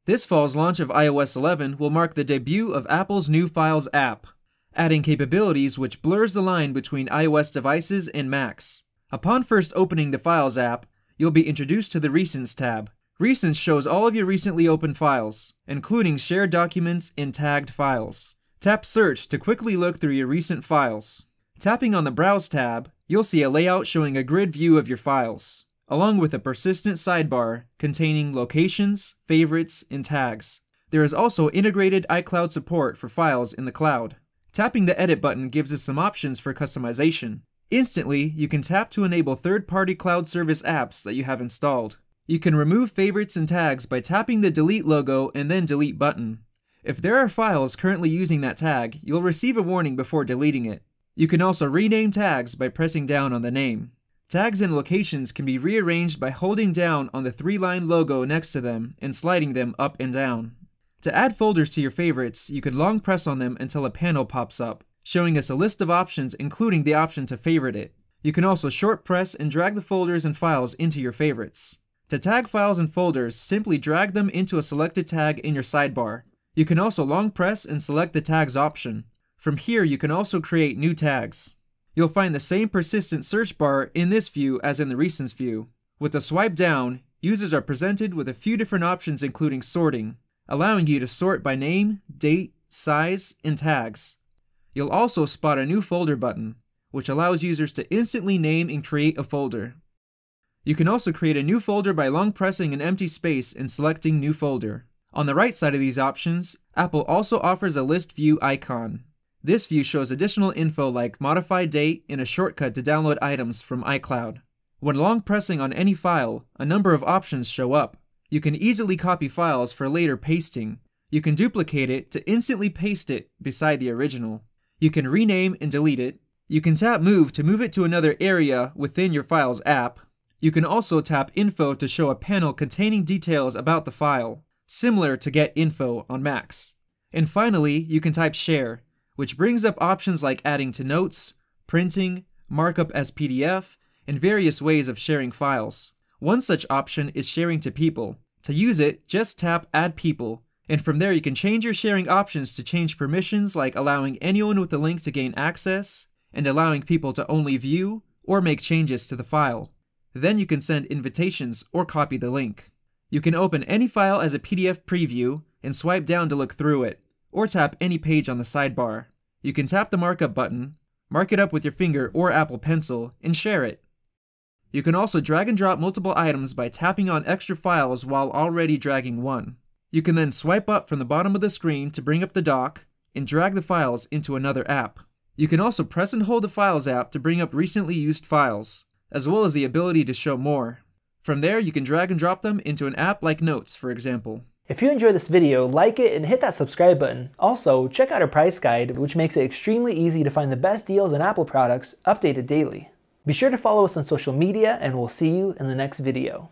This fall's launch of iOS 11 will mark the debut of Apple's new Files app, adding capabilities which blurs the line between iOS devices and Macs. Upon first opening the Files app, you'll be introduced to the Recents tab. Recents shows all of your recently opened files, including shared documents and tagged files. Tap Search to quickly look through your recent files. Tapping on the Browse tab, you'll see a layout showing a grid view of your files, along with a persistent sidebar containing locations, favorites, and tags. There is also integrated iCloud support for files in the cloud. Tapping the Edit button gives us some options for customization. Instantly, you can tap to enable third-party cloud service apps that you have installed. You can remove favorites and tags by tapping the Delete logo and then Delete button. If there are files currently using that tag, you'll receive a warning before deleting it. You can also rename tags by pressing down on the name. Tags and locations can be rearranged by holding down on the 3-line logo next to them and sliding them up and down. To add folders to your favorites, you can long press on them until a panel pops up, showing us a list of options including the option to favorite it. You can also short press and drag the folders and files into your favorites. To tag files and folders, simply drag them into a selected tag in your sidebar. You can also long press and select the tags option. From here, you can also create new tags. You'll find the same persistent search bar in this view as in the Recents view. With a swipe down, users are presented with a few different options including sorting, allowing you to sort by name, date, size, and tags. You'll also spot a new folder button, which allows users to instantly name and create a folder. You can also create a new folder by long pressing an empty space and selecting New Folder. On the right side of these options, Apple also offers a list view icon. This view shows additional info like modify date and a shortcut to download items from iCloud. When long pressing on any file, a number of options show up. You can easily copy files for later pasting. You can duplicate it to instantly paste it beside the original. You can rename and delete it. You can tap Move to move it to another area within your Files app. You can also tap Info to show a panel containing details about the file, similar to Get Info on Macs. And finally, you can type Share, which brings up options like adding to notes, printing, markup as PDF, and various ways of sharing files. One such option is sharing to people. To use it, just tap Add People, and from there you can change your sharing options to change permissions like allowing anyone with a link to gain access, and allowing people to only view or make changes to the file. Then you can send invitations or copy the link. You can open any file as a PDF preview and swipe down to look through it, or tap any page on the sidebar. You can tap the markup button, mark it up with your finger or Apple Pencil, and share it. You can also drag and drop multiple items by tapping on extra files while already dragging one. You can then swipe up from the bottom of the screen to bring up the dock and drag the files into another app. You can also press and hold the Files app to bring up recently used files, as well as the ability to show more. From there, you can drag and drop them into an app like Notes, for example. If you enjoyed this video, like it and hit that subscribe button. Also, check out our price guide, which makes it extremely easy to find the best deals on Apple products updated daily. Be sure to follow us on social media, and we'll see you in the next video.